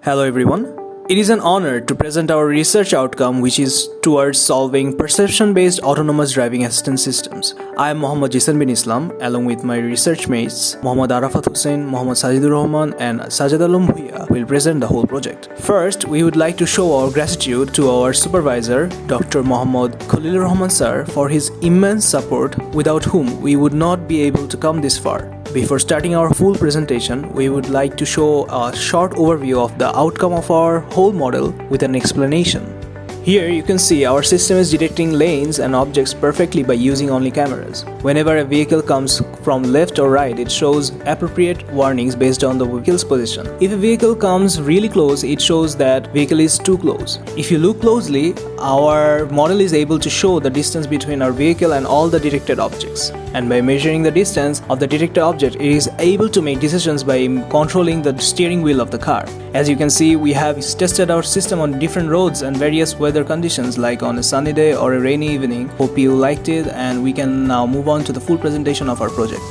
Hello everyone. It is an honor to present our research outcome which is towards solving perception-based autonomous driving assistance systems. I am Mohammad Jisan bin Islam along with my research mates Mohammad Arafat, Hossain, Mohammad Sazidur Rahman and Sazzad Bhuiyan will present the whole project. First, we would like to show our gratitude to our supervisor Dr. Mohammad Khalilur Rahman sir for his immense support without whom we would not be able to come this far. Before starting our full presentation, we would like to show a short overview of the outcome of our whole model with an explanation. Here you can see our system is detecting lanes and objects perfectly by using only cameras. Whenever a vehicle comes from left or right, it shows appropriate warnings based on the vehicle's position. If a vehicle comes really close, it shows that vehicle is too close. If you look closely, our model is able to show the distance between our vehicle and all the detected objects. And by measuring the distance of the detected object, it is able to make decisions by controlling the steering wheel of the car. As you can see, we have tested our system on different roads and various weather conditions like on a sunny day or a rainy evening. Hope you liked it, and we can now move on to the full presentation of our project.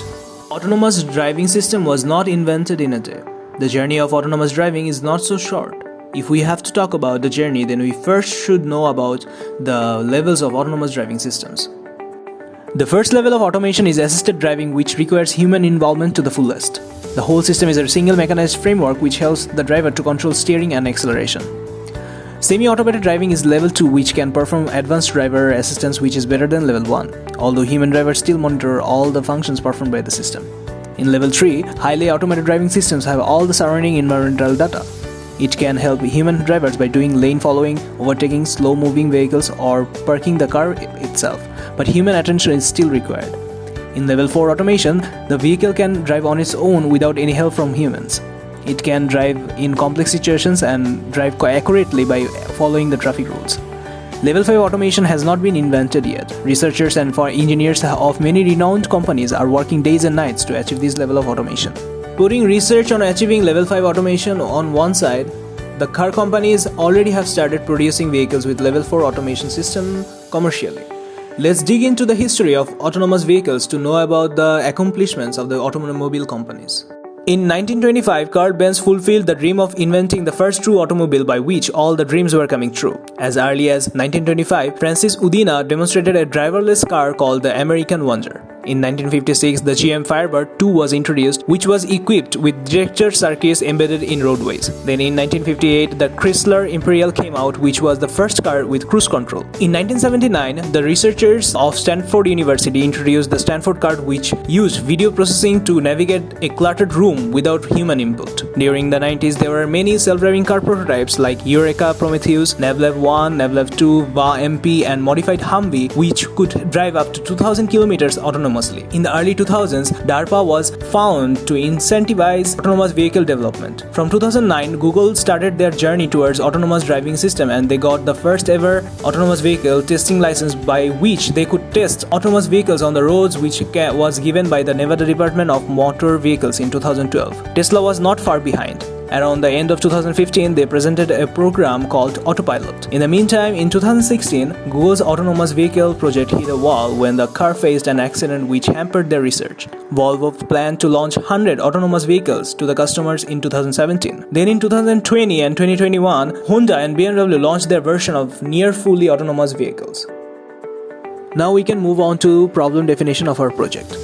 Autonomous driving system was not invented in a day. The journey of autonomous driving is not so short. If we have to talk about the journey, then we first should know about the levels of autonomous driving systems. The first level of automation is assisted driving, which requires human involvement to the fullest. The whole system is a single mechanized framework which helps the driver to control steering and acceleration. Semi-automated driving is level 2, which can perform advanced driver assistance, which is better than level 1, although human drivers still monitor all the functions performed by the system. In level 3, highly automated driving systems have all the surrounding environmental data. It can help human drivers by doing lane following, overtaking slow-moving vehicles, or parking the car itself, but human attention is still required. In level 4 automation, the vehicle can drive on its own without any help from humans. It can drive in complex situations and drive accurately by following the traffic rules. Level 5 automation has not been invented yet. Researchers and engineers of many renowned companies are working days and nights to achieve this level of automation. Putting research on achieving level 5 automation on one side, the car companies already have started producing vehicles with level 4 automation system commercially. Let's dig into the history of autonomous vehicles to know about the accomplishments of the automobile companies. In 1925, Carl Benz fulfilled the dream of inventing the first true automobile, by which all the dreams were coming true. As early as 1925, Francis Udina demonstrated a driverless car called the American Wonder. In 1956, the GM Firebird 2 was introduced, which was equipped with detector circuits embedded in roadways. Then in 1958, the Chrysler Imperial came out, which was the first car with cruise control. In 1979, the researchers of Stanford University introduced the Stanford card, which used video processing to navigate a cluttered room without human input. During the 90s, there were many self-driving car prototypes like Eureka, Prometheus, Navlev 1, Navlev 2, VA MP, and modified Humvee, which could drive up to 2,000 kilometers autonomously. In the early 2000s, DARPA was found to incentivize autonomous vehicle development. From 2009, Google started their journey towards autonomous driving system, and they got the first ever autonomous vehicle testing license, by which they could test autonomous vehicles on the roads, which was given by the Nevada Department of Motor Vehicles in 2012. Tesla was not far behind. Around the end of 2015, they presented a program called Autopilot. In the meantime, in 2016, Google's autonomous vehicle project hit a wall when the car faced an accident which hampered their research. Volvo planned to launch 100 autonomous vehicles to the customers in 2017. Then in 2020 and 2021, Honda and BMW launched their version of near fully autonomous vehicles. Now we can move on to problem definition of our project.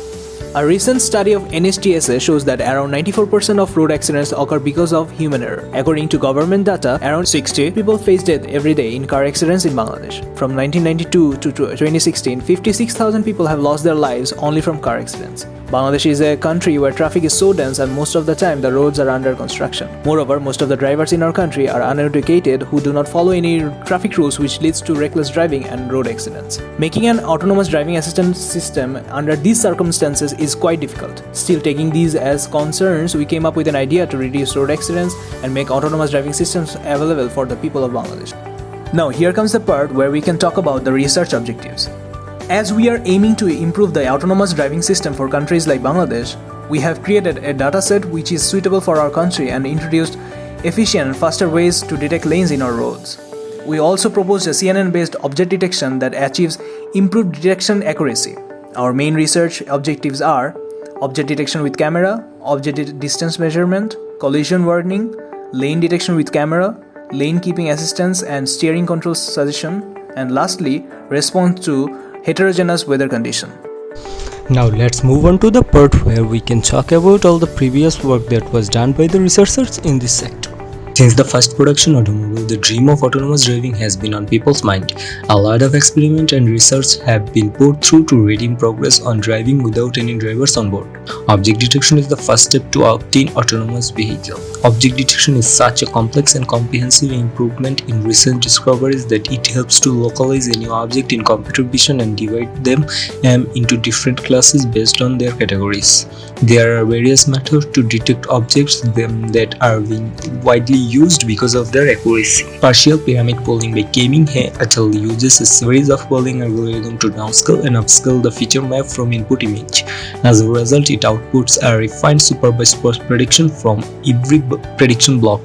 A recent study of NHTSA shows that around 94% of road accidents occur because of human error. According to government data, around 60 people face death every day in car accidents in Bangladesh. From 1992 to 2016, 56,000 people have lost their lives only from car accidents. Bangladesh is a country where traffic is so dense, and most of the time the roads are under construction. Moreover, most of the drivers in our country are uneducated who do not follow any traffic rules, which leads to reckless driving and road accidents. Making an autonomous driving assistance system under these circumstances is quite difficult. Still, taking these as concerns, we came up with an idea to reduce road accidents and make autonomous driving systems available for the people of Bangladesh. Now here comes the part where we can talk about the research objectives. As we are aiming to improve the autonomous driving system for countries like Bangladesh, we have created a dataset which is suitable for our country and introduced efficient and faster ways to detect lanes in our roads. We also proposed a CNN-based object detection that achieves improved detection accuracy. Our main research objectives are object detection with camera, object distance measurement, collision warning, lane detection with camera, lane keeping assistance and steering control suggestion, and lastly, response to heterogeneous weather condition. Now let's move on to the part where we can talk about all the previous work that was done by the researchers in this sector. Since the first production automobile, the dream of autonomous driving has been on people's mind. A lot of experiment and research have been put through to reading progress on driving without any drivers on board. Object detection is the first step to obtain autonomous vehicle. Object detection is such a complex and comprehensive improvement in recent discoveries that it helps to localize any object in computer vision and divide them into different classes based on their categories. There are various methods to detect objects that are being widely used because of their accuracy. Partial pyramid polling by Keming et al. Uses a series of polling algorithms to downscale and upscale the feature map from input image. As a result, it outputs a refined supervised prediction from every prediction block.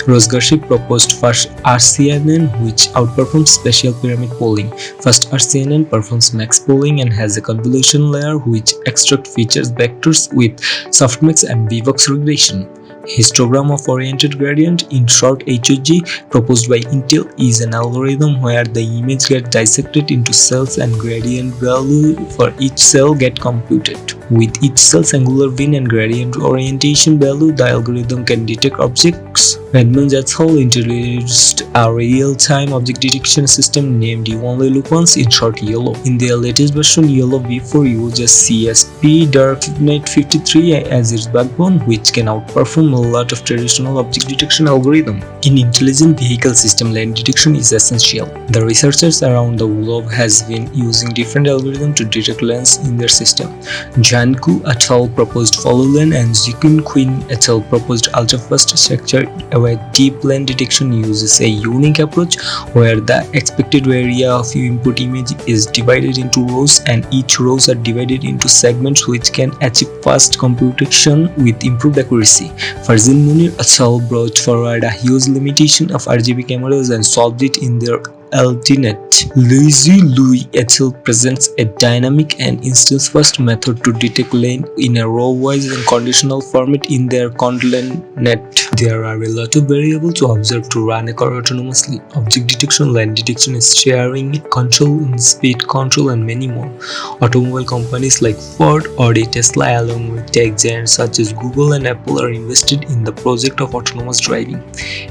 Rosgarship proposed first RCNN, which outperforms spatial pyramid polling. First RCNN performs max polling and has a convolution layer which extracts features vectors with softmax and VVox regression. Histogram of oriented gradient, in short HOG, proposed by Intel, is an algorithm where the image gets dissected into cells and gradient value for each cell get computed. With each cell's angular mean and gradient orientation value, the algorithm can detect objects. Redmond et al. Introduced a real-time object detection system named You Only Look Once, in short YOLO. In their latest version, YOLO V4 uses CSP Darknet 53 as its backbone, which can outperform a lot of traditional object detection algorithms. In intelligent vehicle system, lane detection is essential. The researchers around the globe has been using different algorithms to detect lanes in their system. Janku et al. Proposed follow lane and Zikun Quinn et al. Proposed ultra-fast structure where deep lane detection uses a unique approach where the expected area of input image is divided into rows and each rows are divided into segments which can achieve fast computation with improved accuracy. Farzin Munir et al. Brought forward a huge limitation of RGB cameras and solved it in their LTNet. Louis et al. Presents a dynamic and instance-first method to detect lane in a row-wise and conditional format in their ConLaneNet. There are a lot of variables to observe to run a car autonomously. Object detection, lane detection, steering control, speed control, and many more. Automobile companies like Ford, Audi, Tesla, along with tech giants such as Google and Apple are invested in the project of autonomous driving.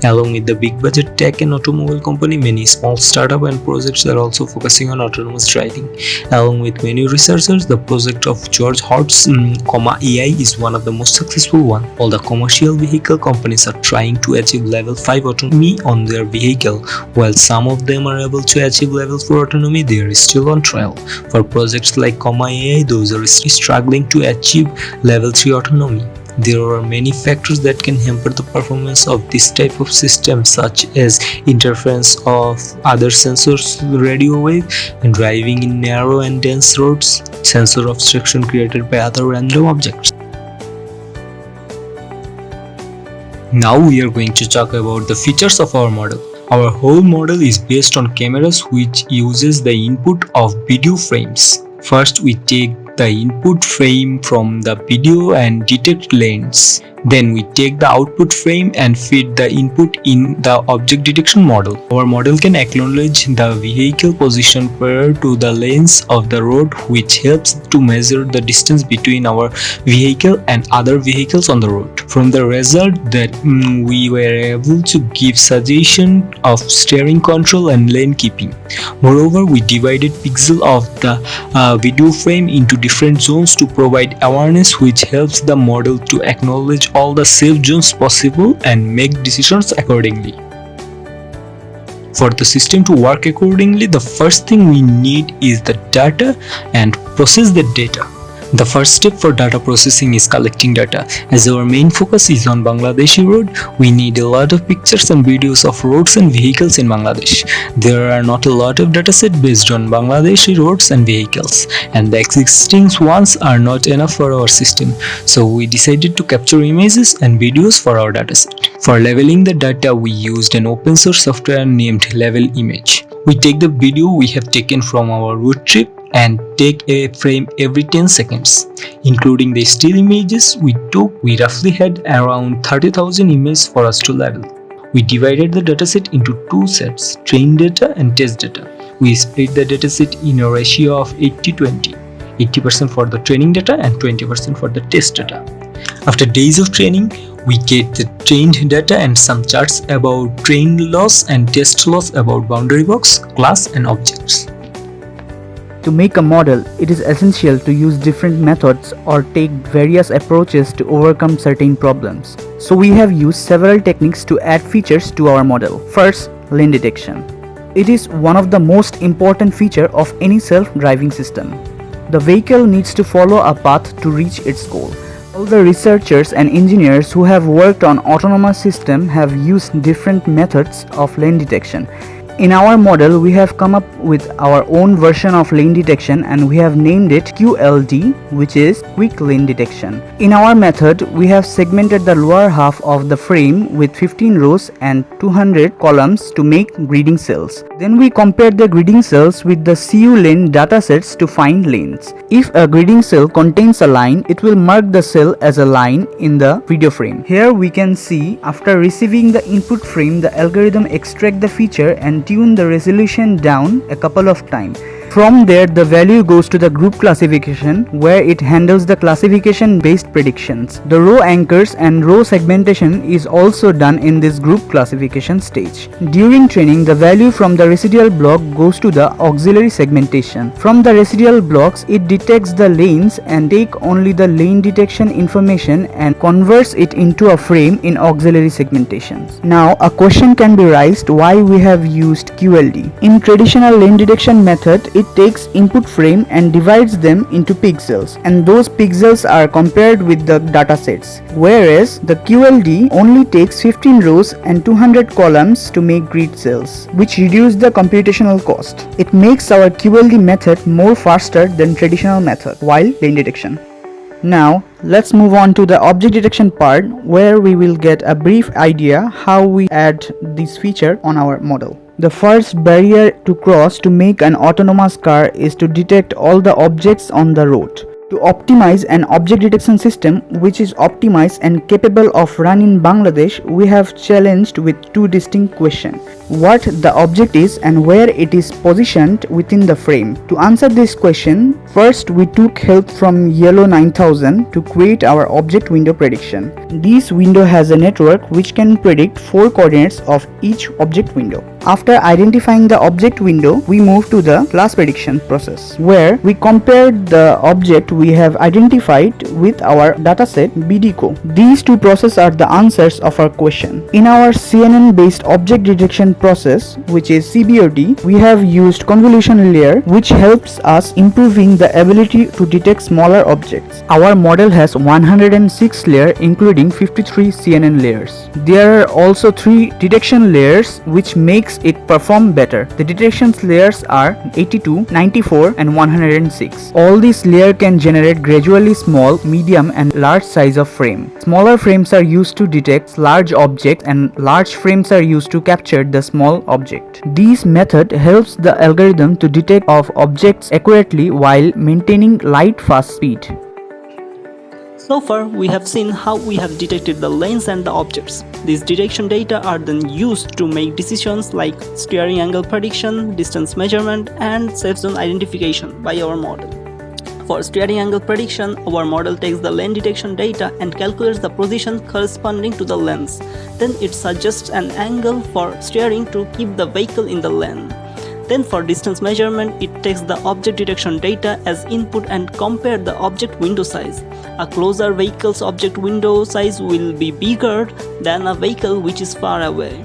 Along with the big-budget tech and automobile company, many small startup and projects are also focusing on autonomous driving. Along with many researchers, the project of George Hertz, AI is one of the most successful ones. All the commercial vehicle companies are trying to achieve level 5 autonomy on their vehicle. While some of them are able to achieve level 4 autonomy, they are still on trial. For projects like AI, those are struggling to achieve level 3 autonomy. There are many factors that can hamper the performance of this type of system, such as interference of other sensors, radio wave, and driving in narrow and dense roads, sensor obstruction created by other random objects. Now we are going to talk about the features of our model. Our whole model is based on cameras which uses the input of video frames. First, we take the input frame from the video and detect lanes. Then we take the output frame and feed the input in the object detection model. Our model can acknowledge the vehicle position prior to the lanes of the road, which helps to measure the distance between our vehicle and other vehicles on the road. From the result that we were able to give suggestion of steering control and lane keeping. Moreover, we divided pixels of the video frame into different zones to provide awareness, which helps the model to acknowledge all the safe zones possible and make decisions accordingly. For the system to work accordingly, the first thing we need is the data and process the data. The first step for data processing is collecting data. As our main focus is on Bangladeshi road, we need a lot of pictures and videos of roads and vehicles in Bangladesh. There are not a lot of dataset based on Bangladeshi roads and vehicles, and the existing ones are not enough for our system. So we decided to capture images and videos for our dataset. For leveling the data, we used an open source software named Level Image. We take the video we have taken from our road trip and take a frame every 10 seconds. Including the still images we took, we roughly had around 30,000 images for us to level. We divided the dataset into two sets, trained data and test data. We split the dataset in a ratio of 80-20, 80% for the training data and 20% for the test data. After days of training, we get the trained data and some charts about train loss and test loss about boundary box, class and objects. To make a model, it is essential to use different methods or take various approaches to overcome certain problems. So we have used several techniques to add features to our model. First, lane detection. It is one of the most important features of any self-driving system. The vehicle needs to follow a path to reach its goal. All the researchers and engineers who have worked on autonomous systems have used different methods of lane detection. In our model, we have come up with our own version of lane detection and we have named it QLD, which is Quick Lane Detection. In our method, we have segmented the lower half of the frame with 15 rows and 200 columns to make grading cells. Then we compared the grading cells with the CU lane datasets to find lanes. If a grading cell contains a line, it will mark the cell as a line in the video frame. Here we can see after receiving the input frame, the algorithm extracts the feature and tune the resolution down a couple of times. From there, the value goes to the group classification where it handles the classification based predictions. The row anchors and row segmentation is also done in this group classification stage. During training, the value from the residual block goes to the auxiliary segmentation. From the residual blocks, it detects the lanes and take only the lane detection information and converts it into a frame in auxiliary segmentations. Now, a question can be raised why we have used QLD. In traditional lane detection method, it takes input frame and divides them into pixels, and those pixels are compared with the datasets, whereas the QLD only takes 15 rows and 200 columns to make grid cells, which reduce the computational cost. It makes our QLD method more faster than traditional method while lane detection. Now let's move on to the object detection part, where we will get a brief idea how we add this feature on our model. The first barrier to cross to make an autonomous car is to detect all the objects on the road. To optimize an object detection system which is optimized and capable of running in Bangladesh, we have challenged with two distinct questions: what the object is and where it is positioned within the frame. To answer this question, first we took help from Yellow 9000 to create our object window prediction. This window has a network which can predict 4 coordinates of each object window. After identifying the object window, we move to the class prediction process, where we compared the object we have identified with our dataset BDCO. These two processes are the answers of our question. In our CNN based object detection process, which is CBOD, we have used convolution layer, which helps us improving the ability to detect smaller objects. Our model has 106 layers, including 53 CNN layers. There are also 3 detection layers which makes it perform better. The detection layers are 82, 94 and 106. All these layers can generate gradually small, medium and large size of frame. Smaller frames are used to detect large objects and large frames are used to capture the small object. This method helps the algorithm to detect of objects accurately while maintaining light fast speed. So far, we have seen how we have detected the lanes and the objects. These detection data are then used to make decisions like steering angle prediction, distance measurement, and safe zone identification by our model. For steering angle prediction, our model takes the lane detection data and calculates the position corresponding to the lanes. Then it suggests an angle for steering to keep the vehicle in the lane. Then for distance measurement, it takes the object detection data as input and compare the object window size. A closer vehicle's object window size will be bigger than a vehicle which is far away.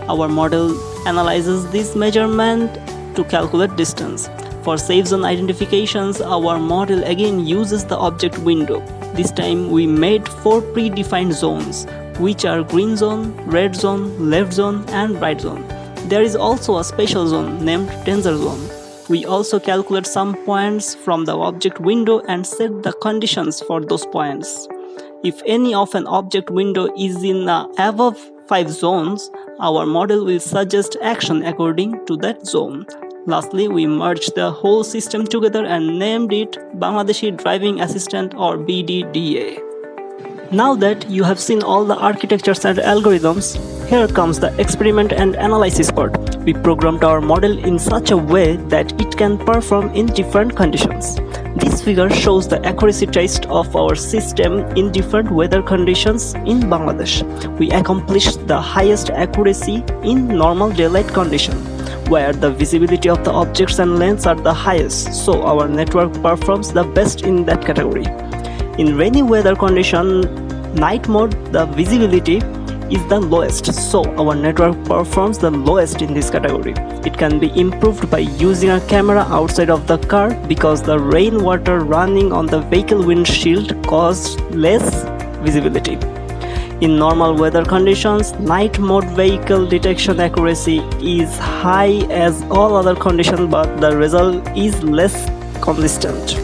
Our model analyzes this measurement to calculate distance. For safe zone identifications, our model again uses the object window. This time we made 4 predefined zones, which are green zone, red zone, left zone and right zone. There is also a special zone named danger zone. We also calculate some points from the object window and set the conditions for those points. If any of an object window is in above 5 zones, our model will suggest action according to that zone. Lastly, we merged the whole system together and named it Bangladeshi Driving Assistant or BDDA. Now that you have seen all the architectures and algorithms, here comes the experiment and analysis part. We programmed our model in such a way that it can perform in different conditions. This figure shows the accuracy test of our system in different weather conditions in Bangladesh. We accomplished the highest accuracy in normal daylight condition, where the visibility of the objects and lengths are the highest, so our network performs the best in that category. In rainy weather condition, night mode, the visibility is the lowest, so our network performs the lowest in this category. It can be improved by using a camera outside of the car because the rainwater running on the vehicle windshield caused less visibility. In normal weather conditions, night mode vehicle detection accuracy is high as all other conditions, but the result is less consistent.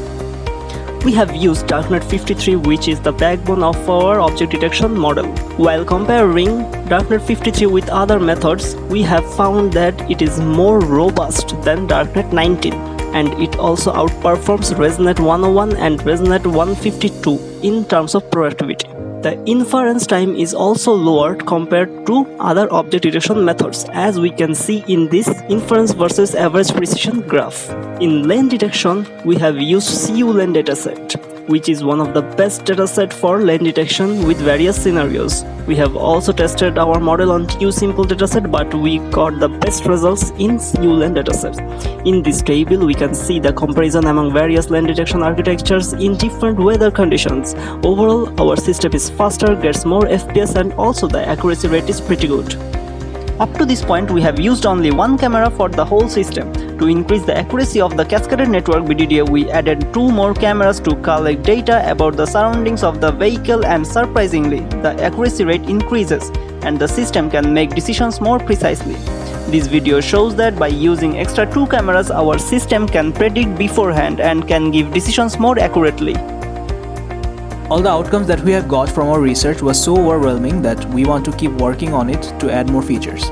We have used Darknet 53, which is the backbone of our object detection model. While comparing Darknet 53 with other methods, we have found that it is more robust than Darknet 19, and it also outperforms ResNet 101 and ResNet 152 in terms of productivity. The inference time is also lowered compared to other object detection methods, as we can see in this inference versus average precision graph. In lane detection, we have used CU lane dataset, which is one of the best dataset for lane detection with various scenarios. We have also tested our model on Q-simple dataset, but we got the best results in CU lane dataset. In this table, we can see the comparison among various lane detection architectures in different weather conditions. Overall, our system is faster, gets more FPS, and also the accuracy rate is pretty good. Up to this point, we have used only one camera for the whole system. To increase the accuracy of the cascaded network BDDA, we added 2 more cameras to collect data about the surroundings of the vehicle, and surprisingly, the accuracy rate increases and the system can make decisions more precisely. This video shows that by using extra 2 cameras, our system can predict beforehand and can give decisions more accurately. All the outcomes that we have got from our research was so overwhelming that we want to keep working on it to add more features.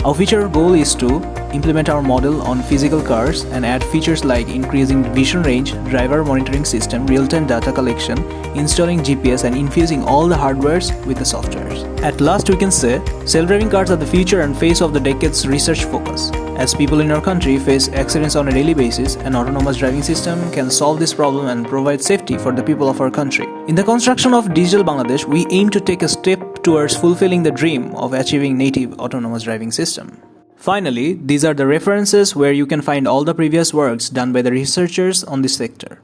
Our future goal is to implement our model on physical cars and add features like increasing vision range, driver monitoring system, real-time data collection, installing GPS, and infusing all the hardwares with the softwares. At last, we can say self-driving cars are the future and face of the decade's research focus. As people in our country face accidents on a daily basis, an autonomous driving system can solve this problem and provide safety for the people of our country. In the construction of Digital Bangladesh, we aim to take a step towards fulfilling the dream of achieving native autonomous driving system. Finally, these are the references where you can find all the previous works done by the researchers on this sector.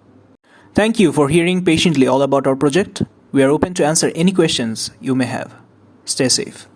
Thank you for hearing patiently all about our project. We are open to answer any questions you may have. Stay safe.